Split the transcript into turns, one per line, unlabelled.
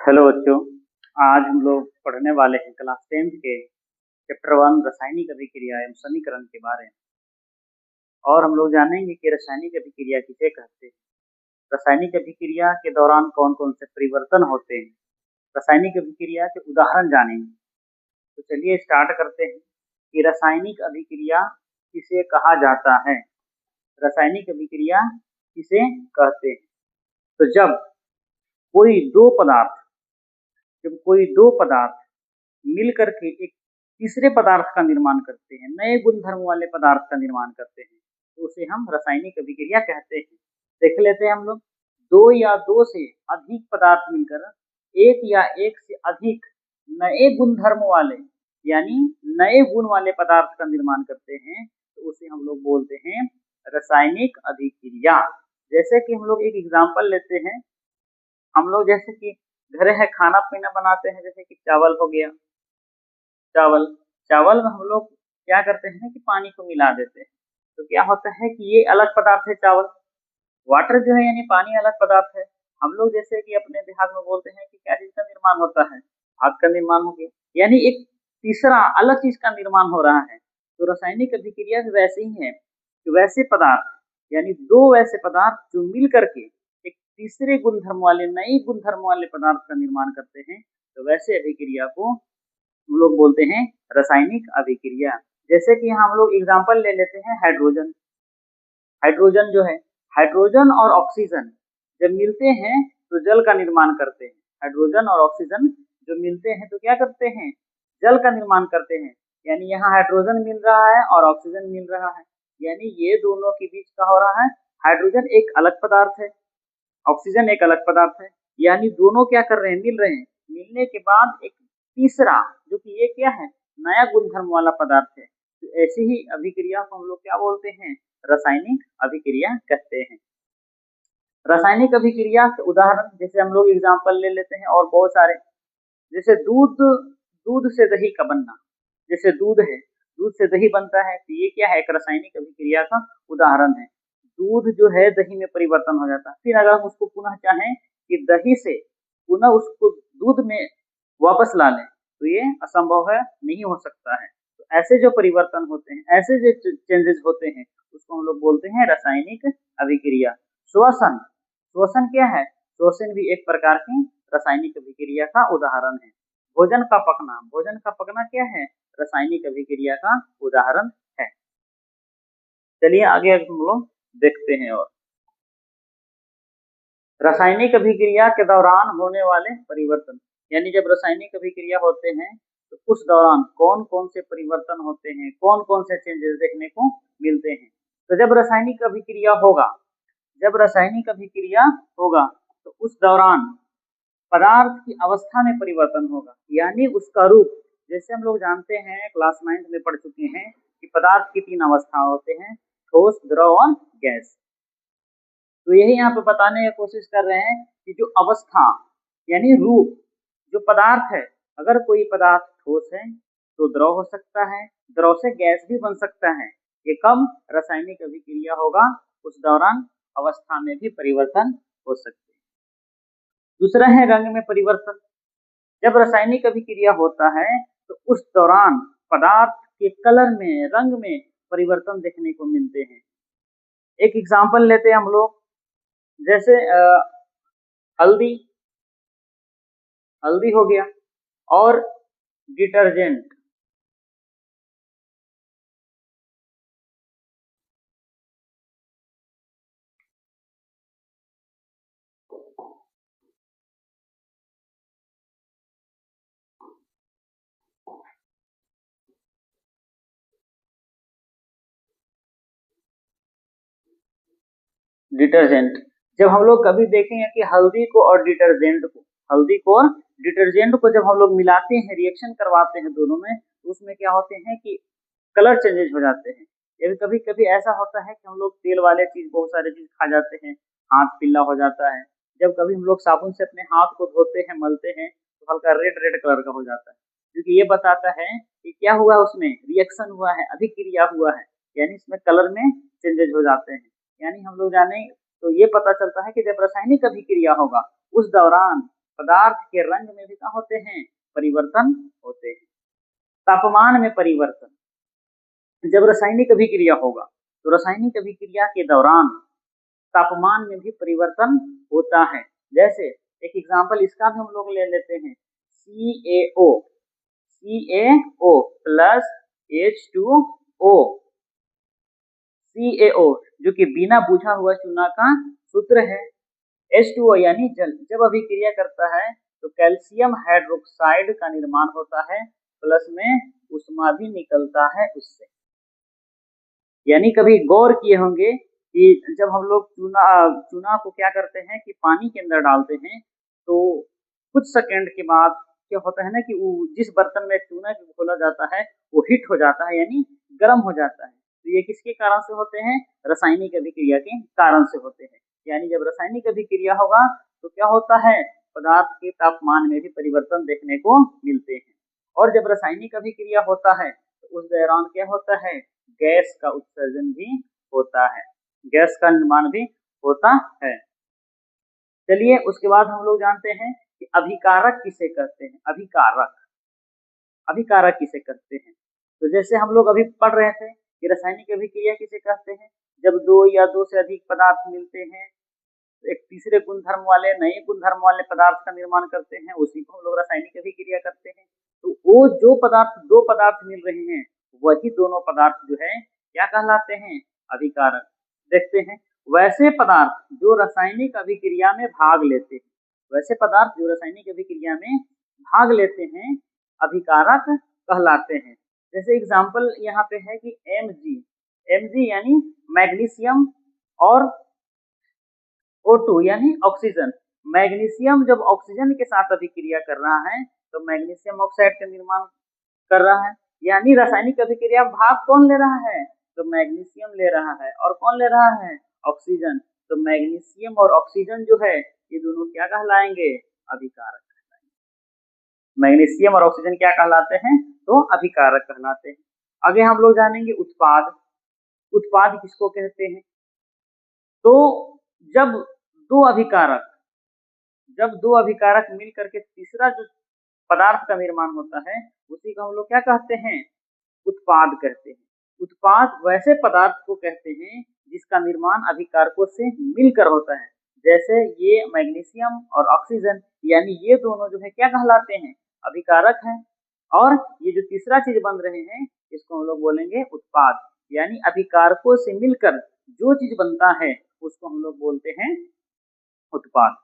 Hello बच्चों। आज हम लोग पढ़ने वाले हैं क्लास 10th के चैप्टर 1 रासायनिक अभिक्रिया एवं समीकरण के बारे में। और हम लोग जानेंगे कि रासायनिक अभिक्रिया किसे कहते हैं, रासायनिक अभिक्रिया के दौरान कौन कौन से परिवर्तन होते हैं, रासायनिक अभिक्रिया के उदाहरण जानेंगे। तो चलिए स्टार्ट करते हैं कि रासायनिक अभिक्रिया किसे कहा जाता है। रासायनिक अभिक्रिया किसे कहते हैं? तो जब कोई दो पदार्थ मिल करके एक तीसरे पदार्थ का निर्माण करते हैं, नए गुणधर्म वाले पदार्थ का निर्माण करते हैं, तो उसे हम रासायनिक अभिक्रिया कहते हैं। देख लेते हैं हम लोग, दो या दो से अधिक पदार्थ मिलकर एक या एक से अधिक नए गुणधर्म वाले यानी नए गुण वाले पदार्थ का निर्माण करते हैं, तो उसे हम लोग बोलते हैं रासायनिक अभिक्रिया। जैसे कि हम लोग एक एग्जाम्पल लेते हैं, हम लोग जैसे कि घर है खाना पीना बनाते हैं, जैसे कि चावल हो गया। चावल में हम लोग क्या करते हैं कि पानी को मिला देते हैं, तो क्या होता है कि ये अलग पदार्थ है चावल। वाटर जो है यानी पानी अलग पदार्थ है। हम लोग जैसे कि अपने देहात में बोलते हैं कि क्या चीज का निर्माण होता है, भात का निर्माण हो गया, यानी एक तीसरा अलग चीज का निर्माण हो रहा है। तो रासायनिक अभिक्रिया भी वैसे ही है कि वैसे पदार्थ यानी दो वैसे पदार्थ जो मिल करके एक तीसरे गुणधर्म वाले नए गुणधर्म वाले पदार्थ का निर्माण करते हैं, तो वैसे अभिक्रिया को हम लोग बोलते हैं रासायनिक अभिक्रिया। जैसे कि यहाँ हम लोग एग्जाम्पल ले लेते हैं हाइड्रोजन। हाइड्रोजन जो है, हाइड्रोजन और ऑक्सीजन जब मिलते हैं तो जल का निर्माण करते हैं। हाइड्रोजन और ऑक्सीजन जो मिलते हैं तो क्या करते हैं, जल का निर्माण करते हैं। यानी यहाँ हाइड्रोजन मिल रहा है और ऑक्सीजन मिल रहा है, यानी ये दोनों के बीच का हो रहा है। हाइड्रोजन एक अलग पदार्थ है, ऑक्सीजन एक अलग पदार्थ है, यानी दोनों क्या कर रहे हैं, मिल रहे हैं। मिलने के बाद एक तीसरा जो कि ये क्या है, नया गुणधर्म वाला पदार्थ है। तो ऐसी ही अभिक्रिया को हम लोग क्या बोलते हैं, रासायनिक अभिक्रिया कहते हैं। रासायनिक अभिक्रिया के उदाहरण जैसे हम लोग एग्जाम्पल ले लेते हैं और बहुत सारे, जैसे दूध से दही का बनना। जैसे दूध है, दूध से दही बनता है, तो ये क्या है, एक रासायनिक अभिक्रिया का उदाहरण है। दूध जो है दही में परिवर्तन हो जाता है। फिर अगर हम उसको पुनः चाहें कि दही से पुनः उसको दूध में वापस ला लें, तो ये असंभव है, नहीं हो सकता है। तो ऐसे जो परिवर्तन होते हैं, ऐसे जो चेंजेस होते हैं, उसको हम लोग बोलते हैं रासायनिक अभिक्रिया। श्वसन, श्वसन क्या है, श्वसन भी एक प्रकार की रासायनिक अभिक्रिया का उदाहरण है। भोजन का पकना, भोजन का पकना क्या है, रासायनिक अभिक्रिया का उदाहरण है। चलिए आगे हम लोग देखते हैं। और रासायनिक अभिक्रिया के दौरान होने वाले परिवर्तन, यानी जब रासायनिक अभिक्रिया होते हैं तो उस दौरान कौन कौन से परिवर्तन होते हैं, कौन कौन से चेंजेस देखने को मिलते हैं। तो जब रासायनिक अभिक्रिया होगा, जब रासायनिक अभिक्रिया होगा तो उस दौरान पदार्थ की अवस्था में परिवर्तन होगा, यानी उसका रूप। जैसे हम लोग जानते हैं, क्लास 9 में पढ़ चुके हैं कि पदार्थ की 3 अवस्था होते हैं, ठोस, द्रव और गैस। तो यही यहाँ पे बताने की कोशिश कर रहे हैं कि जो अवस्था यानी रूप, जो पदार्थ है, अगर कोई पदार्थ ठोस है तो द्रव हो सकता है, द्रव से गैस भी बन सकता है। ये कब रासायनिक अभिक्रिया होगा, उस दौरान अवस्था में भी परिवर्तन हो सकते हैं। दूसरा है रंग में परिवर्तन। जब रासायनिक अभिक्रिया होता है तो उस दौरान पदार्थ के कलर में, रंग में परिवर्तन देखने को मिलते हैं। एक एग्जाम्पल लेते हैं हम लोग, जैसे हल्दी, हल्दी हो गया, और डिटर्जेंट। डिटर्जेंट, जब हम लोग कभी देखेंगे कि हल्दी को और डिटर्जेंट को, हल्दी को और डिटर्जेंट को जब हम लोग मिलाते हैं, रिएक्शन करवाते हैं दोनों में, तो उसमें क्या होते हैं कि कलर चेंजेस हो जाते हैं। या कभी कभी ऐसा होता है कि हम लोग तेल वाले चीज, बहुत सारे चीज खा जाते हैं, हाथ पीला हो जाता है। जब कभी हम लोग साबुन से अपने हाथ को धोते हैं, मलते हैं, तो हल्का रेड रेड कलर का हो जाता है, क्योंकि ये बताता है कि क्या हुआ, उसमें रिएक्शन हुआ है, अभिक्रिया हुआ है, यानी इसमें कलर में चेंजेस हो जाते हैं। यानी हम लोग जाने तो ये पता चलता है कि जब रासायनिक अभिक्रिया होगा उस दौरान पदार्थ के रंग में भी क्या होते हैं, परिवर्तन होते हैं। तापमान में परिवर्तन, जब रासायनिक अभिक्रिया होगा तो रासायनिक अभिक्रिया के दौरान तापमान में भी परिवर्तन होता है। जैसे एक एग्जांपल इसका भी हम लोग ले लेते हैं, CaO प्लस H2O, CaO जो कि बिना बुझा हुआ चूना का सूत्र है, H2O यानी जल, जब अभिक्रिया करता है तो कैल्शियम हाइड्रोक्साइड का निर्माण होता है, प्लस में उष्मा भी निकलता है उससे। यानी कभी गौर किए होंगे कि जब हम लोग चूना को क्या करते हैं कि पानी के अंदर डालते हैं तो कुछ सेकंड के बाद क्या होता है ना कि वो जिस बर्तन में चूना घोला जाता है वो हिट हो जाता है, यानी गर्म हो जाता है। तो ये किसके कारण से होते हैं, रासायनिक अभिक्रिया के कारण से होते हैं। यानी जब रासायनिक अभिक्रिया होगा तो क्या होता है, पदार्थ के तापमान में भी परिवर्तन देखने को मिलते हैं। और जब रासायनिक अभिक्रिया होता है तो उस दौरान क्या होता है, गैस का उत्सर्जन भी होता है, गैस का निर्माण भी होता है। चलिए उसके बाद हम लोग जानते हैं कि अभिकारक किसे कहते हैं। अभिकारक किसे कहते हैं, तो जैसे हम लोग अभी पढ़ रहे थे कि रासायनिक अभिक्रिया किसे कहते हैं, जब दो या दो से अधिक पदार्थ मिलते हैं, एक तीसरे गुणधर्म वाले नए गुणधर्म वाले पदार्थ का निर्माण करते हैं, उसी को हम लोग रासायनिक अभिक्रिया करते हैं। तो वो जो पदार्थ, दो पदार्थ मिल रहे हैं, वही दोनों पदार्थ जो है क्या कहलाते हैं, अभिकारक। देखते हैं, वैसे पदार्थ जो रासायनिक अभिक्रिया में भाग लेते हैं, वैसे पदार्थ जो रासायनिक अभिक्रिया में भाग लेते हैं अभिकारक कहलाते हैं। जैसे एग्जांपल यहाँ पे है कि Mg यानी मैग्नीशियम और O2 यानी ऑक्सीजन। मैग्नीशियम जब ऑक्सीजन के साथ अभिक्रिया कर रहा है तो मैग्नीशियम ऑक्साइड का निर्माण कर रहा है, यानी रासायनिक अभिक्रिया भाग कौन ले रहा है, तो मैग्नीशियम ले रहा है, और कौन ले रहा है, ऑक्सीजन। तो मैग्नीशियम और ऑक्सीजन जो है ये दोनों क्या कहलाएंगे, अभिकारक कहलाएंगे। मैग्नीशियम और ऑक्सीजन क्या कहलाते हैं, तो अभिकारक कहलाते हैं। आगे हम लोग जानेंगे उत्पाद। उत्पाद किसको कहते हैं, तो जब दो अभिकारक मिल करके तीसरा जो पदार्थ का निर्माण होता है उसी को हम लोग क्या कहते हैं, उत्पाद कहते हैं। उत्पाद वैसे पदार्थ को कहते हैं जिसका निर्माण अभिकारकों से मिलकर होता है। जैसे ये मैग्नीशियम और ऑक्सीजन, यानी ये दोनों जो है क्या कहलाते हैं, अभिकारक हैं। और ये जो तीसरा चीज बन रहे हैं इसको हम लोग बोलेंगे उत्पाद, यानी अभिकारकों से मिलकर जो चीज बनता है उसको हम लोग बोलते हैं उत्पाद।